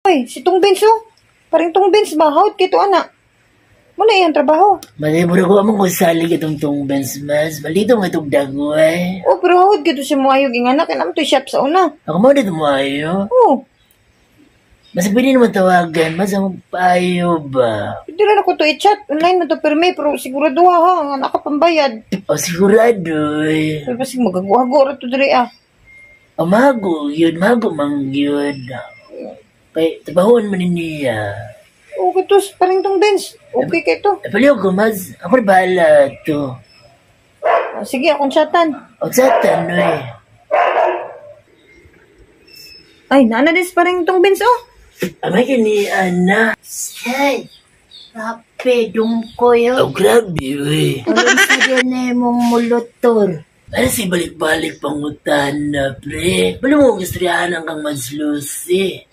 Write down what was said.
Ay, si Tong Benz oh. Paring Tong Benz ba? Hawit kito anak. Muna iyang trabaho. Maliburo ko among kung salig itong Benz mas. Malito nga itong dago eh. Oh, pero hawit kito si Muayog yung anak. Kanam to shop sa una. Ako mo dito mo ayo. Oh. Mas pwede naman tawagan. Mas ang payo ba? Hindi rin ako to i-chat. Online na to perme. Pero sigurado ha. Ang anak ka pambayad. O sigurado eh. Pero kasi magaguhago rin to diri ah. O mago yun. Mago mang yun. Kaya trabahoan man niya. Oh, kitos. Paring Tong Benz. Okay kayo to. Paliw ko mas. Ako na bahala to. Ah, sige, akong chatan. O satan eh. Ay, naana des paring Tong Benz oh. Amay ka ni Ana. Say, rapidong ko yun. Oh, grabe eh. Walang sadya na mong mulutor. Ano si balik-balik pangutan na, pre? Bala mo gustrihan hanggang mas Lucy.